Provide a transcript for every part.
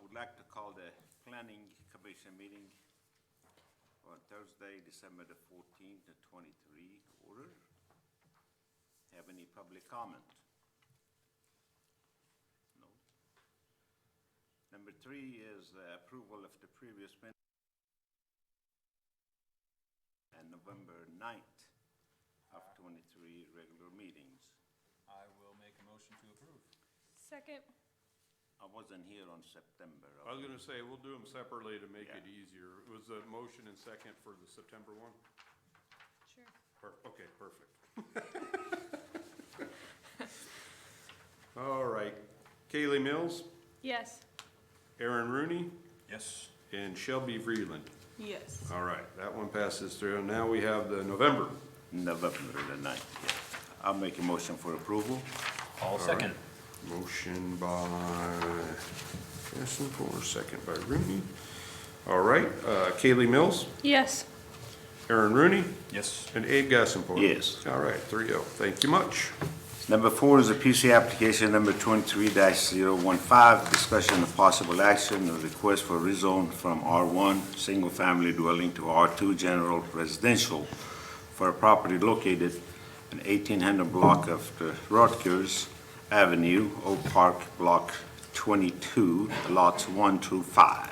would like to call the Planning Commission meeting on Thursday, December the 14th, 23 order. Have any public comment? No. Number 3 is approval of the previous minutes and November 9th of 23 regular meetings. I will make a motion to approve. Second. I wasn't here on September. I was gonna say, we'll do them separately to make Yeah. it easier. It was a motion and second for the September one? Sure. Okay, perfect. All right, Kaylee Mills, Yes. Aaron Rooney, Yes. and Shelby Vreeland. Yes. All right, that one passes through. Now we have the November. November the 9th, yeah. I'll make a motion for approval. All second. Motion by Gassenfor, second by Rooney. All right, Kaylee Mills, Yes. Aaron Rooney, Yes. and Abe Gassenfor. Yes. All right, 3-0. Thank you much. Number 4 is a PC application number 23-015, discussion of possible action of request for rezone from R1, single-family dwelling to R2, general residential for a property located in 1800 block of the Rutgers Avenue, Oak Park, Block 22, lots 1 through 5.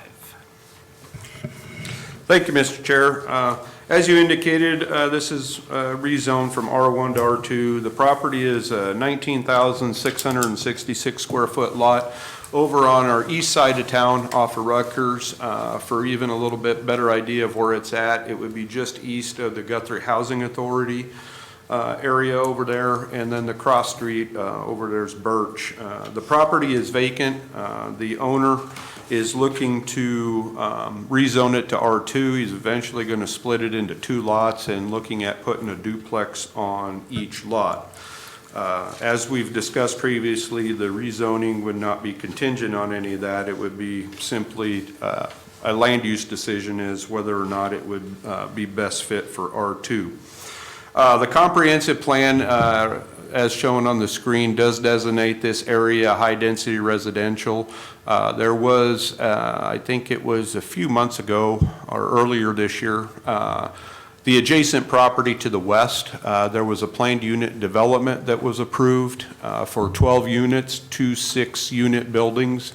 Thank you, Mr. Chair. As you indicated, this is rezoned from R1 to R2. The property is a 19,666 square foot lot over on our east side of town off of Rutgers. For even a little bit better idea of where it's at, it would be just east of the Guthrie Housing Authority area over there, and then the cross street over there's Birch. The property is vacant. The owner is looking to rezone it to R2. He's eventually going to split it into 2 lots and looking at putting a duplex on each lot. As we've discussed previously, the rezoning would not be contingent on any of that. It would be simply a land use decision as whether or not it would be best fit for R2. The comprehensive plan, as shown on the screen, does designate this area high-density residential. There was, I think it was a few months ago or earlier this year, the adjacent property to the west, there was a planned unit development that was approved for 12 units, 2 6-unit buildings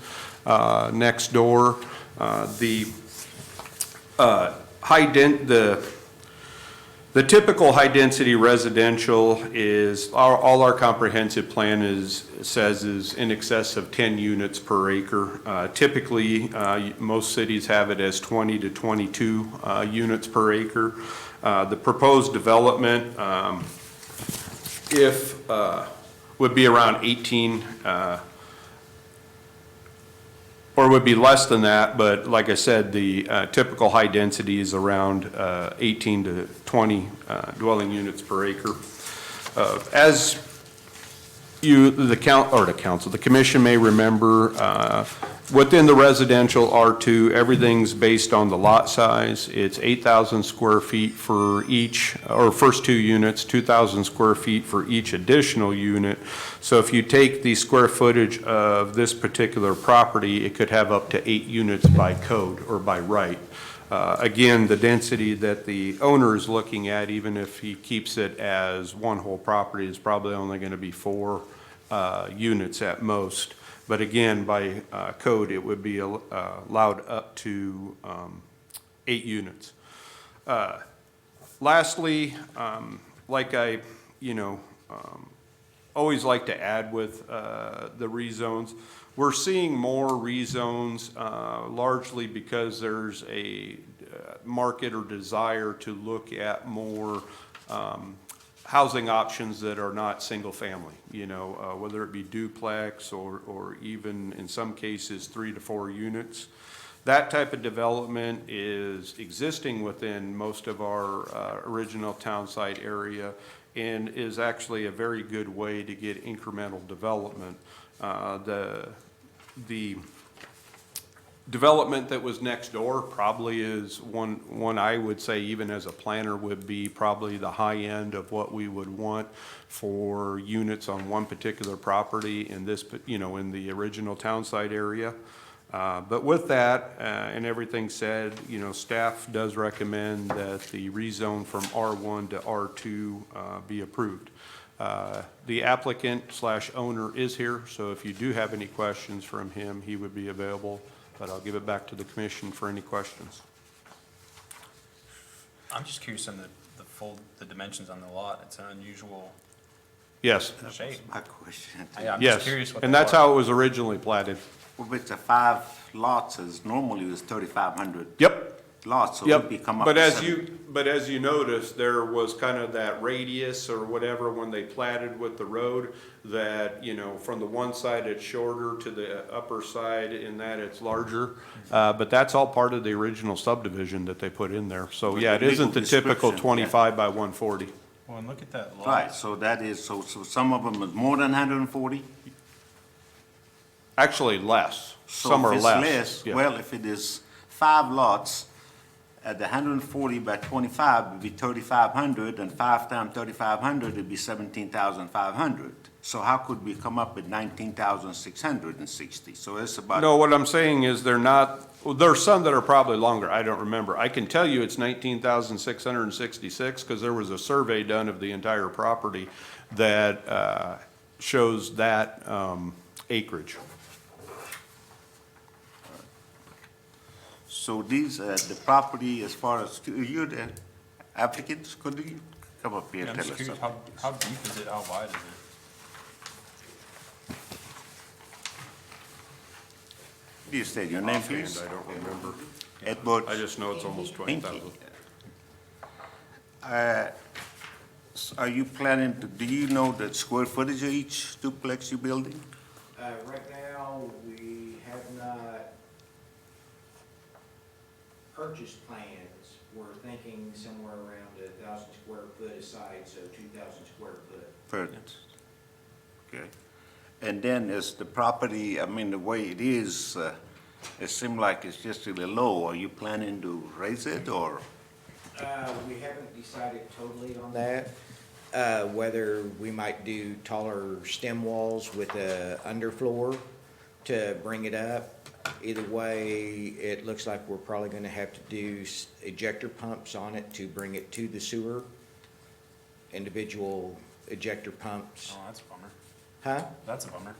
next door. The typical high-density residential is, all our comprehensive plan says is in excess of 10 units per acre. Typically, most cities have it as 20 to 22 units per acre. The proposed development, would be around 18, or would be less than that, but like I said, the typical high density is around 18 to 20 dwelling units per acre. As the commission may remember, within the residential R2, everything's based on the lot size. It's 8,000 square feet for each, or first 2 units, 2,000 square feet for each additional unit. So if you take the square footage of this particular property, it could have up to 8 units by code or by right. Again, the density that the owner is looking at, even if he keeps it as one whole property, is probably only going to be 4 units at most. But again, by code, it would be allowed up to 8 units. Lastly, like I, always like to add with the rezones, we're seeing more rezones largely because there's a market or desire to look at more housing options that are not single family, whether it be duplex or even in some cases 3 to 4 units. That type of development is existing within most of our original town site area and is actually a very good way to get incremental development. The development that was next door probably is one I would say, even as a planner, would be probably the high end of what we would want for units on one particular property in this, in the original town site area. But with that, and everything said, you know, staff does recommend that the rezone from R1 to R2 be approved. The applicant/owner is here, so if you do have any questions from him, he would be available, but I'll give it back to the commission for any questions. I'm just curious on the dimensions on the lot. It's an unusual Yes, shape. My question. Yeah, I'm just yes, curious what and they that's are. how it was originally platted. Well, with the 5 lots is normally it was 3,500 Yep, lots, so yep. it'd be come up But to as 7. but as you notice, there was kind of that radius or whatever when they platted with the road, that, you know, from the one side it's shorter to the upper side in that it's larger. But that's all part of the original subdivision that they put in there. So, With yeah, it the legal isn't the typical description, yeah. 25 by 140. Well, and look at that lot. Right, so that is, so some of them is more than 140? Actually, less. So Some if are it's less. Yeah. Well, if it is 5 lots, at the 140 by 25, it'd be 3,500, and 5 times 3,500, it'd be 17,500. So how could we come up with 19,660? So it's about. No, what I'm saying is they're not, well, there are some that are probably longer, I don't remember. I can tell you it's 19,666, because there was a survey done of the entire property that shows that acreage. So these, the property as far as, you the applicants, could you come up here Yeah, and I'm tell just us curious, something? how deep is it? How wide is it? Do you state your name, Offhand, please? I don't remember. Edward. I just know it's almost Pinky. 20,000. Are you planning to, do you know the square footage of each duplex you're building? Right now, we have not purchased plans. We're thinking somewhere around 1,000 square foot aside, so 2,000 square foot. First. Okay. And then is the property, I mean, the way it is, it seems like it's just really low. Are you planning to raise it, or? We haven't decided totally on that, whether we might do taller stem walls with a underfloor to bring it up. Either way, it looks like we're probably gonna have to do ejector pumps on it to bring it to the sewer. Individual ejector pumps. Oh, that's a bummer. Huh? That's a bummer.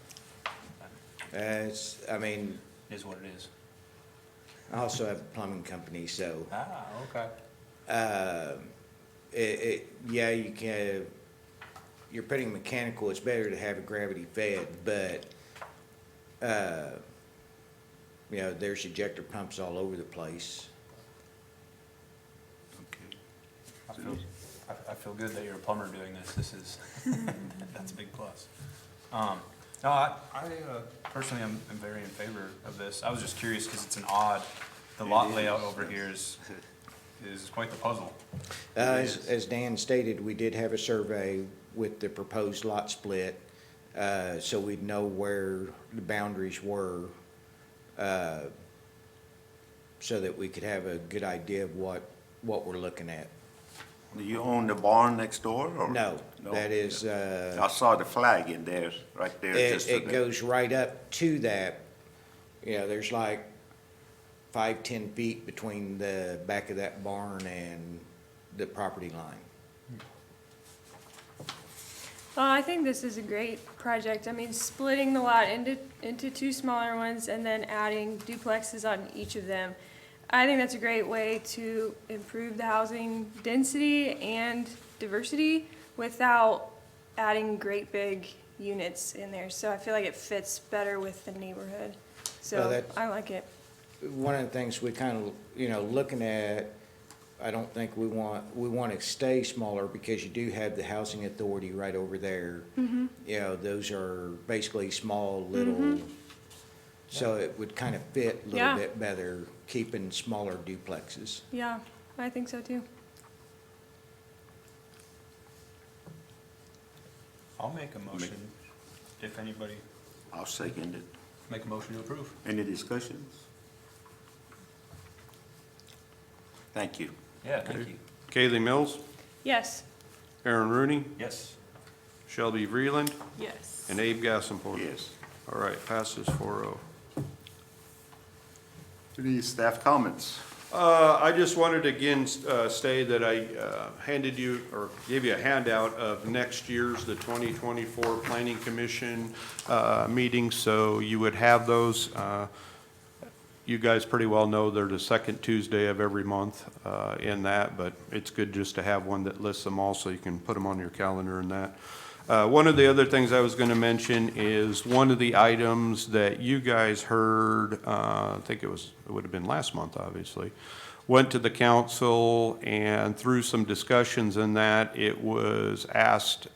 I mean, Is what it is. I also have a plumbing company, so, Ah, okay. yeah, you can, you're putting mechanical, it's better to have a gravity fed, but, you know, there's ejector pumps all over the place. I feel good that you're a plumber doing this. This is, that's a big plus. No, I personally am very in favor of this. I was just curious because it's an odd, the lot layout over here is quite the puzzle. As Dan stated, we did have a survey with the proposed lot split, so we'd know where the boundaries were, so that we could have a good idea of what we're looking at. Do you own the barn next door, or? No, No? that is, I saw the flag in there, right there. just to it the- goes right up to that. You know, there's like 5-10 feet between the back of that barn and the property line. Well, I think this is a great project. I mean, splitting the lot into 2 smaller ones and then adding duplexes on each of them. I think that's a great way to improve the housing density and diversity without adding great big units in there. So I feel like it fits better with the neighborhood. Well, So that's- I like it. One of the things we kind of, you know, looking at, I don't think we want to stay smaller because you do have the housing authority right over there. You know, those are basically small little, so it would kind of fit a Yeah. little bit better, keeping smaller duplexes. Yeah, I think so too. I'll make a motion, if anybody, I'll second it. make a motion to approve. Any discussions? Thank you. Yeah, thank you. Kaylee Mills, Yes. Aaron Rooney, Yes. Shelby Vreeland, Yes. and Abe Gassenporter. Yes. All right, passes 4-0. Any staff comments? I just wanted to again state that I handed you, or gave you a handout of next year's, the 2024 Planning Commission meetings, so you would have those. You guys pretty well know they're the second Tuesday of every month in that, but it's good just to have one that lists them all so you can put them on your calendar and that. One of the other things I was going to mention is one of the items that you guys heard, I think it would have been last month, obviously, went to the council, and through some discussions in that, it was asked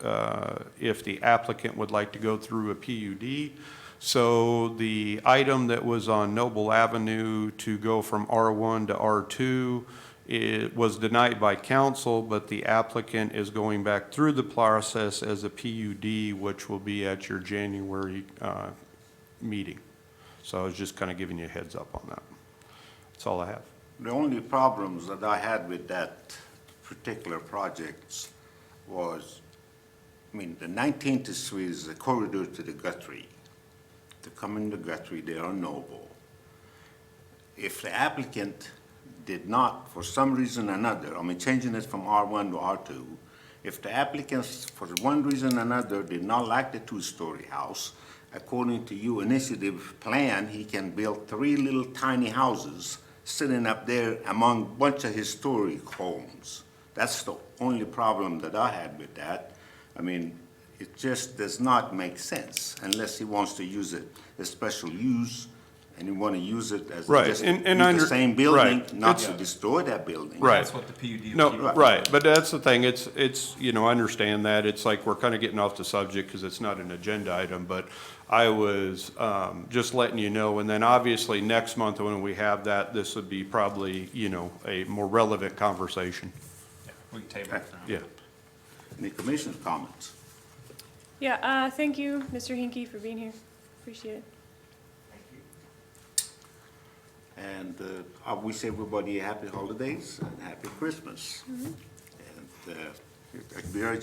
if the applicant would like to go through a PUD. So the item that was on Noble Avenue to go from R1 to R2, it was denied by council, but the applicant is going back through the process as a PUD, which will be at your January meeting. So I was just kind of giving you a heads up on that. That's all I have. The only problems that I had with that particular project was, I mean, the 19th Street is the corridor to the Guthrie. To come in the Guthrie, they are Noble. If the applicant did not, for some reason or another, I mean, changing it from R1 to R2, if the applicants, for one reason or another, did not like the two-story house, according to your initiative plan, he can build 3 little tiny houses sitting up there among a bunch of historic homes. That's the only problem that I had with that. I mean, it just does not make sense unless he wants to use it as special use, and you want to use it as Right, just and use under- the same building, right. not It's- to destroy that building. Right. That's what the PUD would No, keep. right, but that's the thing, it's, I understand that, it's like we're kind of getting off the subject because it's not an agenda item, but I was just letting you know, and then obviously next month when we have that, this would be probably, a more relevant conversation. Yeah, we can table it for now. Yeah. Any commissioner comments? Yeah, thank you, Mr. Hinkie, for being here. Appreciate it. And I wish everybody happy holidays and happy Christmas. And be very